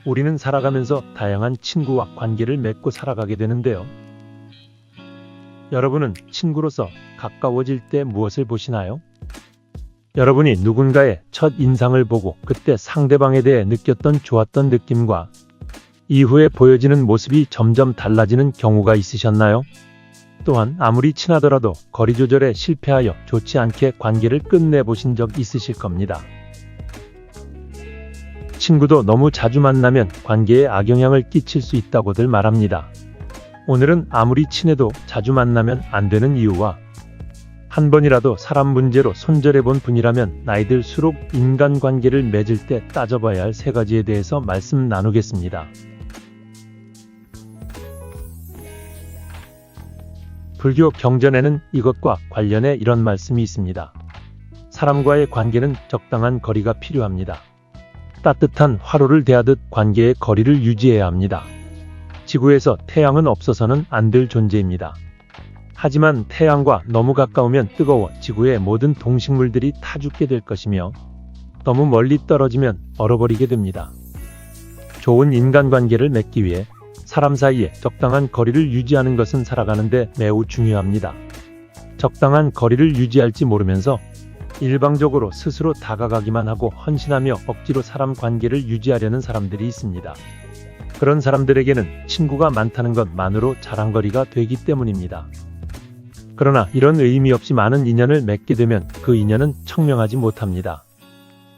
우리는 살아가면서 다양한 친구와 관계를 맺고 살아가게 되는데요. 여러분은 친구로서 가까워질 때 무엇을 보시나요? 여러분이 누군가의 첫 인상을 보고 그때 상대방에 대해 느꼈던 좋았던 느낌과 이후에 보여지는 모습이 점점 달라지는 경우가 있으셨나요? 또한 아무리 친하더라도 거리 조절에 실패하여 좋지 않게 관계를 끝내보신 적 있으실 겁니다. 친구도 너무 자주 만나면 관계에 악영향을 끼칠 수 있다고들 말합니다. 오늘은 아무리 친해도 자주 만나면 안 되는 이유와 한 번이라도 사람 문제로 손절해본 분이라면 나이 들수록 인간관계를 맺을 때 따져봐야 할 3가지에 대해서 말씀 나누겠습니다. 불교 경전에는 이것과 관련해 이런 말씀이 있습니다. 사람과의 관계는 적당한 거리가 필요합니다. 따뜻한 화로를 대하듯 관계의 거리를 유지해야 합니다. 지구에서 태양은 없어서는 안 될 존재입니다. 하지만 태양과 너무 가까우면 뜨거워 지구의 모든 동식물들이 타 죽게 될 것이며 너무 멀리 떨어지면 얼어버리게 됩니다. 좋은 인간관계를 맺기 위해 사람 사이에 적당한 거리를 유지하는 것은 살아가는데 매우 중요합니다. 적당한 거리를 유지할지 모르면서 일방적으로 스스로 다가가기만 하고 헌신하며 억지로 사람 관계를 유지하려는 사람들이 있습니다. 그런 사람들에게는 친구가 많다는 것만으로 자랑거리가 되기 때문입니다. 그러나 이런 의미 없이 많은 인연을 맺게 되면 그 인연은 청명하지 못합니다.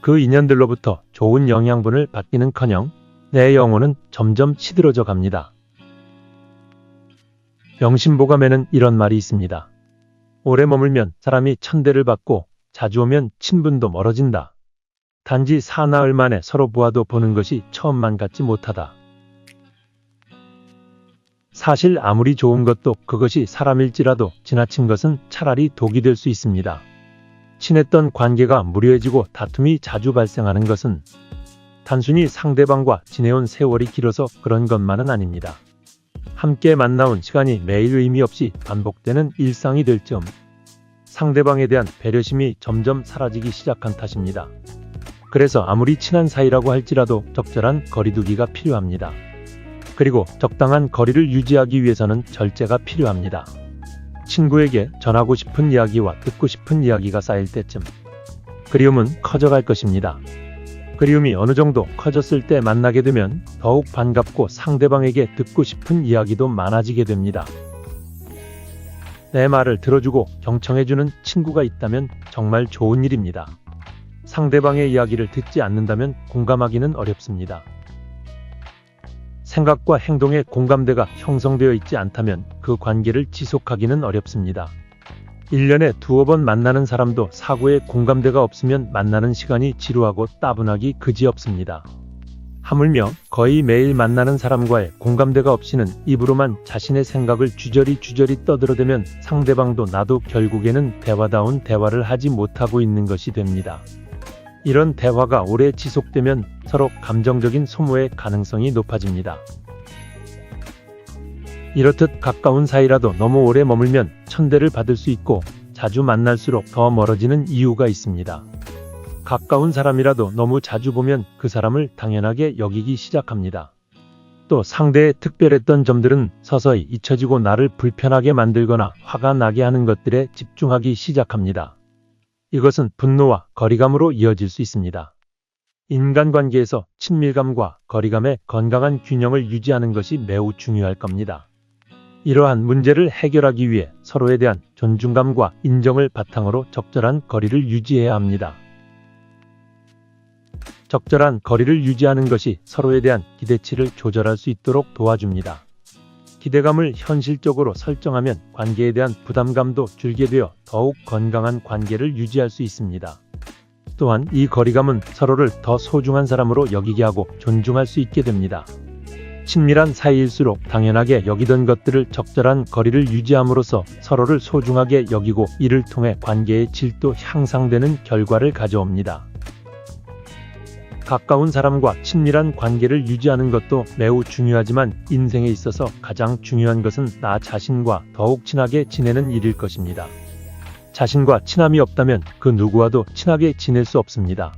그 인연들로부터 좋은 영양분을 받기는커녕 내 영혼은 점점 시들어져 갑니다. 명심보감에는 이런 말이 있습니다. 오래 머물면 사람이 천대를 받고 자주 오면 친분도 멀어진다. 단지 사나흘 만에 서로 보아도 보는 것이 처음만 같지 못하다. 사실 아무리 좋은 것도 그것이 사람일지라도 지나친 것은 차라리 독이 될 수 있습니다. 친했던 관계가 무료해지고 다툼이 자주 발생하는 것은 단순히 상대방과 지내온 세월이 길어서 그런 것만은 아닙니다. 함께 만나온 시간이 매일 의미 없이 반복되는 일상이 될 즈음 상대방에 대한 배려심이 점점 사라지기 시작한 탓입니다. 그래서 아무리 친한 사이라고 할지라도 적절한 거리두기가 필요합니다. 그리고 적당한 거리를 유지하기 위해서는 절제가 필요합니다. 친구에게 전하고 싶은 이야기와 듣고 싶은 이야기가 쌓일 때쯤 그리움은 커져갈 것입니다. 그리움이 어느 정도 커졌을 때 만나게 되면 더욱 반갑고 상대방에게 듣고 싶은 이야기도 많아지게 됩니다. 내 말을 들어주고 경청해주는 친구가 있다면 정말 좋은 일입니다. 상대방의 이야기를 듣지 않는다면 공감하기는 어렵습니다. 생각과 행동의 공감대가 형성되어 있지 않다면 그 관계를 지속하기는 어렵습니다. 1년에 2-5번 만나는 사람도 사고에 공감대가 없으면 만나는 시간이 지루하고 따분하기 그지없습니다. 하물며 거의 매일 만나는 사람과의 공감대가 없이는 입으로만 자신의 생각을 주저리 떠들어대면 상대방도 나도 결국에는 대화다운 대화를 하지 못하고 있는 것이 됩니다. 이런 대화가 오래 지속되면 서로 감정적인 소모의 가능성이 높아집니다. 이렇듯 가까운 사이라도 너무 오래 머물면 천대를 받을 수 있고 자주 만날수록 더 멀어지는 이유가 있습니다. 가까운 사람이라도 너무 자주 보면 그 사람을 당연하게 여기기 시작합니다. 또 상대의 특별했던 점들은 서서히 잊혀지고 나를 불편하게 만들거나 화가 나게 하는 것들에 집중하기 시작합니다. 이것은 분노와 거리감으로 이어질 수 있습니다. 인간관계에서 친밀감과 거리감의 건강한 균형을 유지하는 것이 매우 중요할 겁니다. 이러한 문제를 해결하기 위해 서로에 대한 존중감과 인정을 바탕으로 적절한 거리를 유지해야 합니다. 적절한 거리를 유지하는 것이 서로에 대한 기대치를 조절할 수 있도록 도와줍니다. 기대감을 현실적으로 설정하면 관계에 대한 부담감도 줄게 되어 더욱 건강한 관계를 유지할 수 있습니다. 또한 이 거리감은 서로를 더 소중한 사람으로 여기게 하고 존중할 수 있게 됩니다. 친밀한 사이일수록 당연하게 여기던 것들을 적절한 거리를 유지함으로써 서로를 소중하게 여기고 이를 통해 관계의 질도 향상되는 결과를 가져옵니다. 가까운 사람과 친밀한 관계를 유지하는 것도 매우 중요하지만 인생에 있어서 가장 중요한 것은 나 자신과 더욱 친하게 지내는 일일 것입니다. 자신과 친함이 없다면 그 누구와도 친하게 지낼 수 없습니다.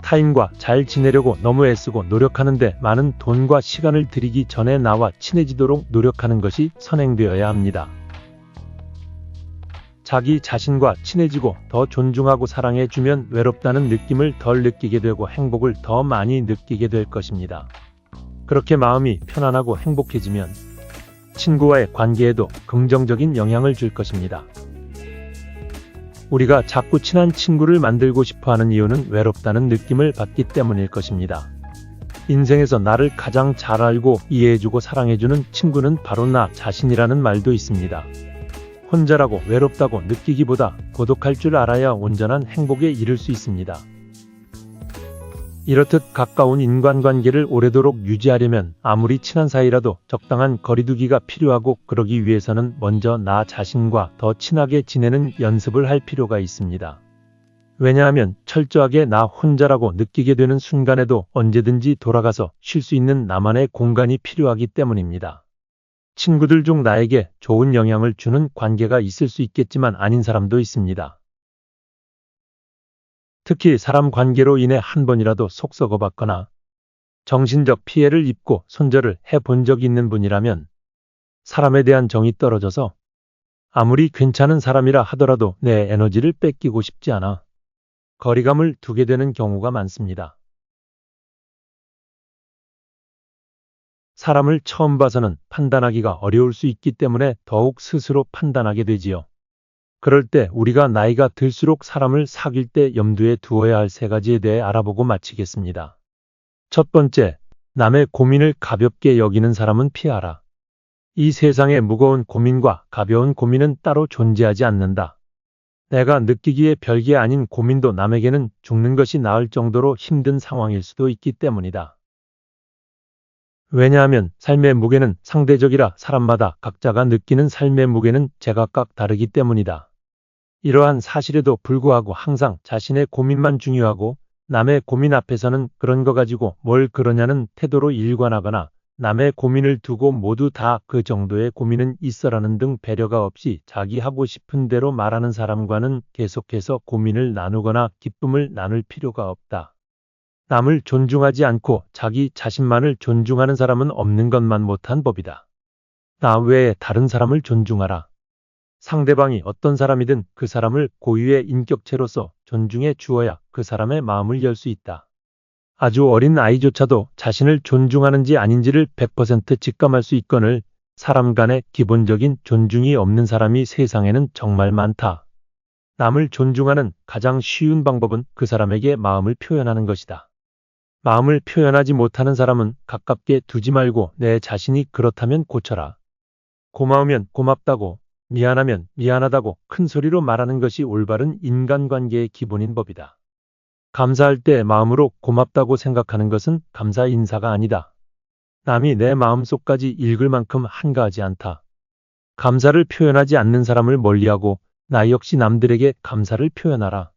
타인과 잘 지내려고 너무 애쓰고 노력하는데 많은 돈과 시간을 들이기 전에 나와 친해지도록 노력하는 것이 선행되어야 합니다. 자기 자신과 친해지고 더 존중하고 사랑해주면 외롭다는 느낌을 덜 느끼게 되고 행복을 더 많이 느끼게 될 것입니다. 그렇게 마음이 편안하고 행복해지면 친구와의 관계에도 긍정적인 영향을 줄 것입니다. 우리가 자꾸 친한 친구를 만들고 싶어하는 이유는 외롭다는 느낌을 받기 때문일 것입니다. 인생에서 나를 가장 잘 알고 이해해주고 사랑해주는 친구는 바로 나 자신이라는 말도 있습니다. 혼자라고 외롭다고 느끼기보다 고독할 줄 알아야 온전한 행복에 이를 수 있습니다. 이렇듯 가까운 인간관계를 오래도록 유지하려면 아무리 친한 사이라도 적당한 거리두기가 필요하고, 그러기 위해서는 먼저 나 자신과 더 친하게 지내는 연습을 할 필요가 있습니다. 왜냐하면 철저하게 나 혼자라고 느끼게 되는 순간에도 언제든지 돌아가서 쉴 수 있는 나만의 공간이 필요하기 때문입니다. 친구들 중 나에게 좋은 영향을 주는 관계가 있을 수 있겠지만 아닌 사람도 있습니다. 특히 사람 관계로 인해 한 번이라도 속 썩어봤거나 정신적 피해를 입고 손절을 해본 적이 있는 분이라면 사람에 대한 정이 떨어져서 아무리 괜찮은 사람이라 하더라도 내 에너지를 뺏기고 싶지 않아 거리감을 두게 되는 경우가 많습니다. 사람을 처음 봐서는 판단하기가 어려울 수 있기 때문에 더욱 스스로 판단하게 되지요. 그럴 때 우리가 나이가 들수록 사람을 사귈 때 염두에 두어야 할 3가지에 대해 알아보고 마치겠습니다. 첫 번째, 남의 고민을 가볍게 여기는 사람은 피하라. 이 세상에 무거운 고민과 가벼운 고민은 따로 존재하지 않는다. 내가 느끼기에 별게 아닌 고민도 남에게는 죽는 것이 나을 정도로 힘든 상황일 수도 있기 때문이다. 왜냐하면 삶의 무게는 상대적이라 사람마다 각자가 느끼는 삶의 무게는 제각각 다르기 때문이다. 이러한 사실에도 불구하고 항상 자신의 고민만 중요하고 남의 고민 앞에서는 그런 거 가지고 뭘 그러냐는 태도로 일관하거나 남의 고민을 두고 모두 다 그 정도의 고민은 있어라는 등 배려가 없이 자기 하고 싶은 대로 말하는 사람과는 계속해서 고민을 나누거나 기쁨을 나눌 필요가 없다. 남을 존중하지 않고 자기 자신만을 존중하는 사람은 없는 것만 못한 법이다. 나 외에 다른 사람을 존중하라. 상대방이 어떤 사람이든 그 사람을 고유의 인격체로서 존중해 주어야 그 사람의 마음을 열 수 있다. 아주 어린 아이조차도 자신을 존중하는지 아닌지를 100% 직감할 수 있거늘 사람 간의 기본적인 존중이 없는 사람이 세상에는 정말 많다. 남을 존중하는 가장 쉬운 방법은 그 사람에게 마음을 표현하는 것이다. 마음을 표현하지 못하는 사람은 가깝게 두지 말고 내 자신이 그렇다면 고쳐라. 고마우면 고맙다고, 미안하면 미안하다고 큰 소리로 말하는 것이 올바른 인간관계의 기본인 법이다. 감사할 때 마음으로 고맙다고 생각하는 것은 감사 인사가 아니다. 남이 내 마음속까지 읽을 만큼 한가하지 않다. 감사를 표현하지 않는 사람을 멀리하고 나 역시 남들에게 감사를 표현하라.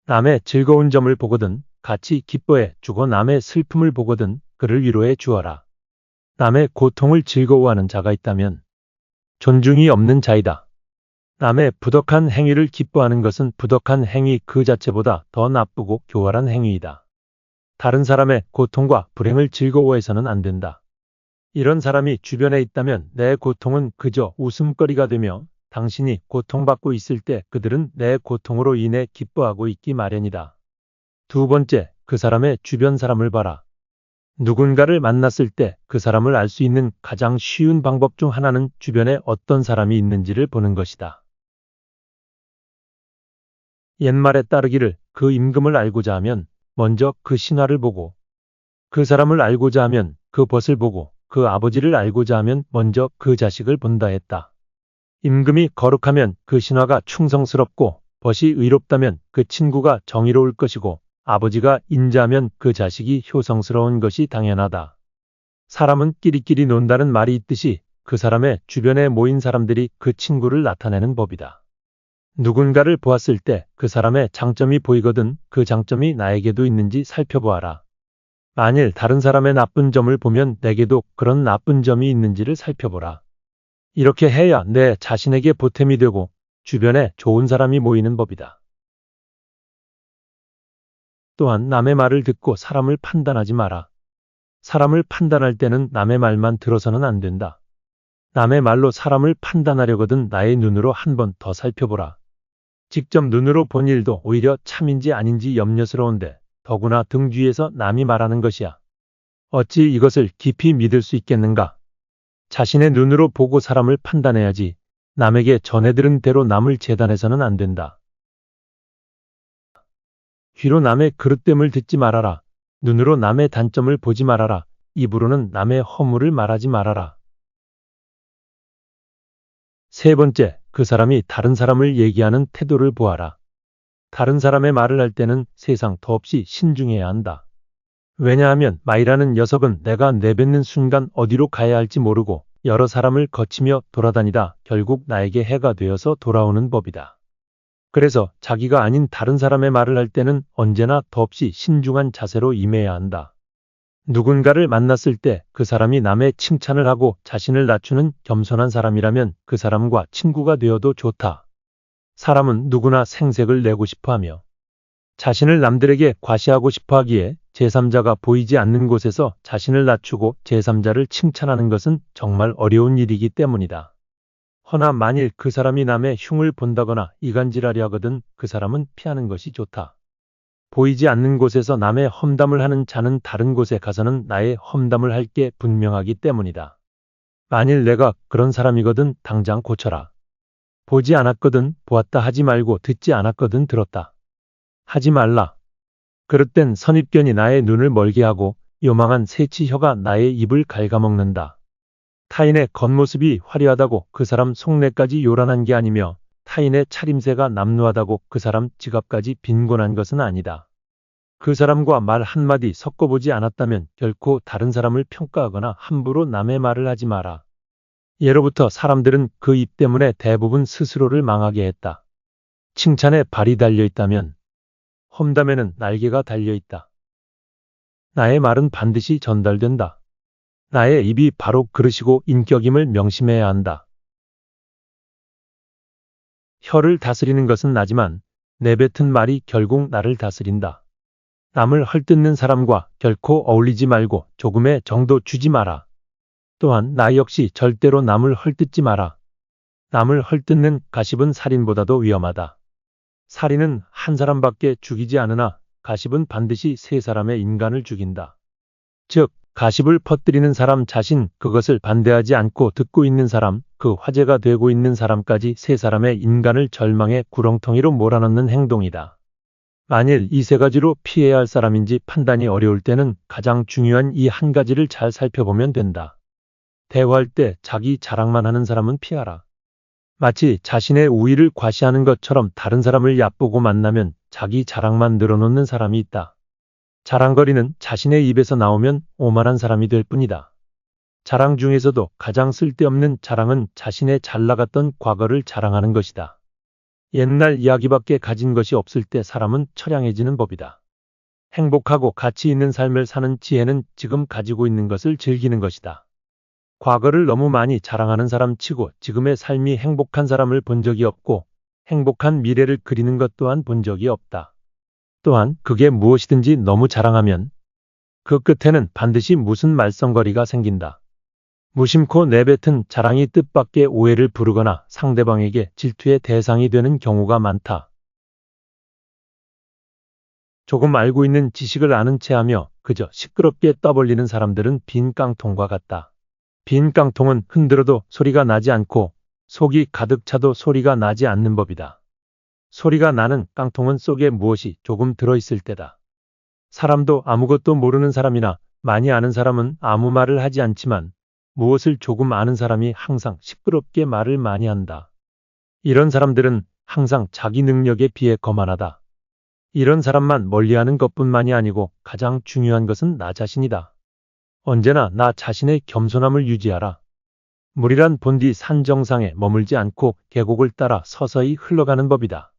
남의 즐거운 점을 보거든 같이 기뻐해 주고 남의 슬픔을 보거든 그를 위로해 주어라. 남의 고통을 즐거워하는 자가 있다면 존중이 없는 자이다. 남의 부덕한 행위를 기뻐하는 것은 부덕한 행위 그 자체보다 더 나쁘고 교활한 행위이다. 다른 사람의 고통과 불행을 즐거워해서는 안 된다. 이런 사람이 주변에 있다면 내 고통은 그저 웃음거리가 되며 당신이 고통받고 있을 때 그들은 내 고통으로 인해 기뻐하고 있기 마련이다. 두 번째, 그 사람의 주변 사람을 봐라. 누군가를 만났을 때 그 사람을 알 수 있는 가장 쉬운 방법 중 하나는 주변에 어떤 사람이 있는지를 보는 것이다. 옛말에 따르기를 그 임금을 알고자 하면 먼저 그 신하를 보고, 그 사람을 알고자 하면 그 벗을 보고, 그 아버지를 알고자 하면 먼저 그 자식을 본다 했다. 임금이 거룩하면 그 신하가 충성스럽고, 벗이 의롭다면 그 친구가 정의로울 것이고, 아버지가 인자하면 그 자식이 효성스러운 것이 당연하다. 사람은 끼리끼리 논다는 말이 있듯이 그 사람의 주변에 모인 사람들이 그 친구를 나타내는 법이다. 누군가를 보았을 때 그 사람의 장점이 보이거든 그 장점이 나에게도 있는지 살펴보아라. 만일 다른 사람의 나쁜 점을 보면 내게도 그런 나쁜 점이 있는지를 살펴보라. 이렇게 해야 내 자신에게 보탬이 되고 주변에 좋은 사람이 모이는 법이다. 또한 남의 말을 듣고 사람을 판단하지 마라. 사람을 판단할 때는 남의 말만 들어서는 안 된다. 남의 말로 사람을 판단하려거든 나의 눈으로 한 번 더 살펴보라. 직접 눈으로 본 일도 오히려 참인지 아닌지 염려스러운데 더구나 등 뒤에서 남이 말하는 것이야. 어찌 이것을 깊이 믿을 수 있겠는가? 자신의 눈으로 보고 사람을 판단해야지 남에게 전해들은 대로 남을 재단해서는 안 된다. 귀로 남의 그릇됨을 듣지 말아라. 눈으로 남의 단점을 보지 말아라. 입으로는 남의 허물을 말하지 말아라. 세 번째, 그 사람이 다른 사람을 얘기하는 태도를 보아라. 다른 사람의 말을 할 때는 세상 더없이 신중해야 한다. 왜냐하면 마이라는 녀석은 내가 내뱉는 순간 어디로 가야 할지 모르고 여러 사람을 거치며 돌아다니다 결국 나에게 해가 되어서 돌아오는 법이다. 그래서 자기가 아닌 다른 사람의 말을 할 때는 언제나 더없이 신중한 자세로 임해야 한다. 누군가를 만났을 때 그 사람이 남의 칭찬을 하고 자신을 낮추는 겸손한 사람이라면 그 사람과 친구가 되어도 좋다. 사람은 누구나 생색을 내고 싶어하며 자신을 남들에게 과시하고 싶어하기에 제3자가 보이지 않는 곳에서 자신을 낮추고 제3자를 칭찬하는 것은 정말 어려운 일이기 때문이다. 허나 만일 그 사람이 남의 흉을 본다거나 이간질하려 하거든 그 사람은 피하는 것이 좋다. 보이지 않는 곳에서 남의 험담을 하는 자는 다른 곳에 가서는 나의 험담을 할 게 분명하기 때문이다. 만일 내가 그런 사람이거든 당장 고쳐라. 보지 않았거든 보았다 하지 말고 듣지 않았거든 들었다 하지 말라. 그릇된 선입견이 나의 눈을 멀게 하고 요망한 새치혀가 나의 입을 갉아먹는다. 타인의 겉모습이 화려하다고 그 사람 속내까지 요란한 게 아니며 타인의 차림새가 남루하다고 그 사람 지갑까지 빈곤한 것은 아니다. 그 사람과 말 한마디 섞어보지 않았다면 결코 다른 사람을 평가하거나 함부로 남의 말을 하지 마라. 예로부터 사람들은 그 입 때문에 대부분 스스로를 망하게 했다. 칭찬에 발이 달려있다면 험담에는 날개가 달려있다. 나의 말은 반드시 전달된다. 나의 입이 바로 그릇이고 인격임을 명심해야 한다. 혀를 다스리는 것은 나지만 내뱉은 말이 결국 나를 다스린다. 남을 헐뜯는 사람과 결코 어울리지 말고 조금의 정도 주지 마라. 또한 나 역시 절대로 남을 헐뜯지 마라. 남을 헐뜯는 가십은 살인보다도 위험하다. 살인은 한 사람밖에 죽이지 않으나 가십은 반드시 세 사람의 인간을 죽인다. 즉 가십을 퍼뜨리는 사람 자신, 그것을 반대하지 않고 듣고 있는 사람, 그 화제가 되고 있는 사람까지 세 사람의 인간을 절망의 구렁텅이로 몰아넣는 행동이다. 만일 이 세 가지로 피해야 할 사람인지 판단이 어려울 때는 가장 중요한 이 한 가지를 잘 살펴보면 된다. 대화할 때 자기 자랑만 하는 사람은 피하라. 마치 자신의 우위를 과시하는 것처럼 다른 사람을 얕보고 만나면 자기 자랑만 늘어놓는 사람이 있다. 자랑거리는 자신의 입에서 나오면 오만한 사람이 될 뿐이다. 자랑 중에서도 가장 쓸데없는 자랑은 자신의 잘나갔던 과거를 자랑하는 것이다. 옛날 이야기밖에 가진 것이 없을 때 사람은 처량해지는 법이다. 행복하고 가치 있는 삶을 사는 지혜는 지금 가지고 있는 것을 즐기는 것이다. 과거를 너무 많이 자랑하는 사람 치고 지금의 삶이 행복한 사람을 본 적이 없고 행복한 미래를 그리는 것 또한 본 적이 없다. 또한 그게 무엇이든지 너무 자랑하면 그 끝에는 반드시 무슨 말썽거리가 생긴다. 무심코 내뱉은 자랑이 뜻밖의 오해를 부르거나 상대방에게 질투의 대상이 되는 경우가 많다. 조금 알고 있는 지식을 아는 체하며 그저 시끄럽게 떠벌리는 사람들은 빈 깡통과 같다. 빈 깡통은 흔들어도 소리가 나지 않고 속이 가득 차도 소리가 나지 않는 법이다. 소리가 나는 깡통은 속에 무엇이 조금 들어있을 때다. 사람도 아무것도 모르는 사람이나 많이 아는 사람은 아무 말을 하지 않지만 무엇을 조금 아는 사람이 항상 시끄럽게 말을 많이 한다. 이런 사람들은 항상 자기 능력에 비해 거만하다. 이런 사람만 멀리하는 것뿐만이 아니고 가장 중요한 것은 나 자신이다. 언제나 나 자신의 겸손함을 유지하라. 물이란 본디 산 정상에 머물지 않고 계곡을 따라 서서히 흘러가는 법이다.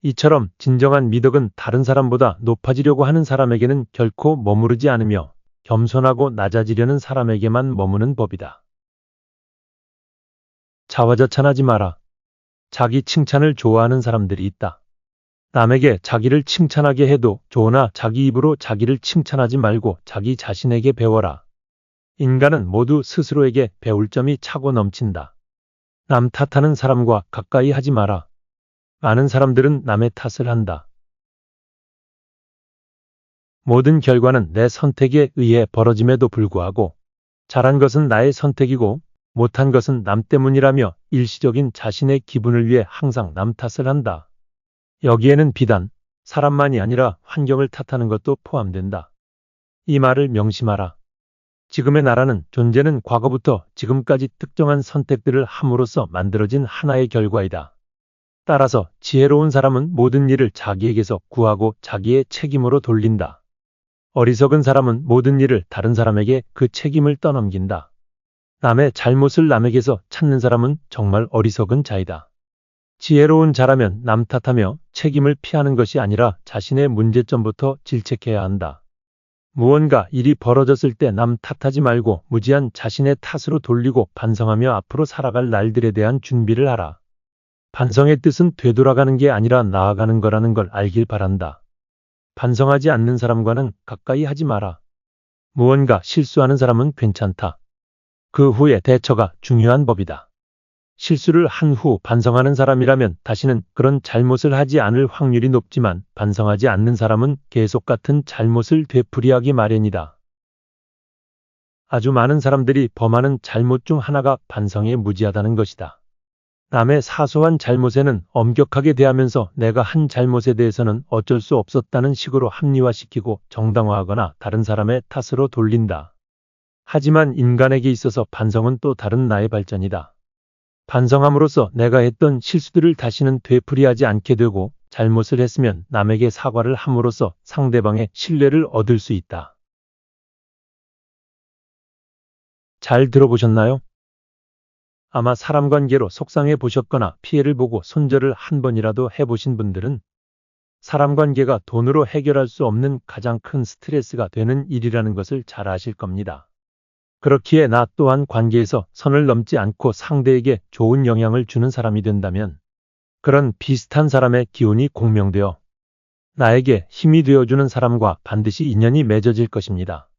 이처럼 진정한 미덕은 다른 사람보다 높아지려고 하는 사람에게는 결코 머무르지 않으며 겸손하고 낮아지려는 사람에게만 머무는 법이다. 자화자찬하지 마라. 자기 칭찬을 좋아하는 사람들이 있다. 남에게 자기를 칭찬하게 해도 좋으나 자기 입으로 자기를 칭찬하지 말고 자기 자신에게 배워라. 인간은 모두 스스로에게 배울 점이 차고 넘친다. 남 탓하는 사람과 가까이 하지 마라. 많은 사람들은 남의 탓을 한다. 모든 결과는 내 선택에 의해 벌어짐에도 불구하고 잘한 것은 나의 선택이고 못한 것은 남 때문이라며 일시적인 자신의 기분을 위해 항상 남 탓을 한다. 여기에는 비단 사람만이 아니라 환경을 탓하는 것도 포함된다. 이 말을 명심하라. 지금의 나라는 존재는 과거부터 지금까지 특정한 선택들을 함으로써 만들어진 하나의 결과이다. 따라서 지혜로운 사람은 모든 일을 자기에게서 구하고 자기의 책임으로 돌린다. 어리석은 사람은 모든 일을 다른 사람에게 그 책임을 떠넘긴다. 남의 잘못을 남에게서 찾는 사람은 정말 어리석은 자이다. 지혜로운 자라면 남 탓하며 책임을 피하는 것이 아니라 자신의 문제점부터 질책해야 한다. 무언가 일이 벌어졌을 때 남 탓하지 말고 무지한 자신의 탓으로 돌리고 반성하며 앞으로 살아갈 날들에 대한 준비를 하라. 반성의 뜻은 되돌아가는 게 아니라 나아가는 거라는 걸 알길 바란다. 반성하지 않는 사람과는 가까이 하지 마라. 무언가 실수하는 사람은 괜찮다. 그 후의 대처가 중요한 법이다. 실수를 한 후 반성하는 사람이라면 다시는 그런 잘못을 하지 않을 확률이 높지만 반성하지 않는 사람은 계속 같은 잘못을 되풀이하기 마련이다. 아주 많은 사람들이 범하는 잘못 중 하나가 반성에 무지하다는 것이다. 남의 사소한 잘못에는 엄격하게 대하면서 내가 한 잘못에 대해서는 어쩔 수 없었다는 식으로 합리화시키고 정당화하거나 다른 사람의 탓으로 돌린다. 하지만 인간에게 있어서 반성은 또 다른 나의 발전이다. 반성함으로써 내가 했던 실수들을 다시는 되풀이하지 않게 되고 잘못을 했으면 남에게 사과를 함으로써 상대방의 신뢰를 얻을 수 있다. 잘 들어보셨나요? 아마 사람 관계로 속상해 보셨거나 피해를 보고 손절을 한 번이라도 해보신 분들은 사람 관계가 돈으로 해결할 수 없는 가장 큰 스트레스가 되는 일이라는 것을 잘 아실 겁니다. 그렇기에 나 또한 관계에서 선을 넘지 않고 상대에게 좋은 영향을 주는 사람이 된다면 그런 비슷한 사람의 기운이 공명되어 나에게 힘이 되어주는 사람과 반드시 인연이 맺어질 것입니다.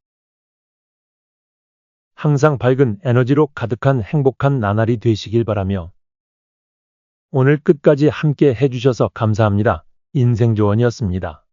항상 밝은 에너지로 가득한 행복한 나날이 되시길 바라며 오늘 끝까지 함께 해주셔서 감사합니다. 인생조언이었습니다.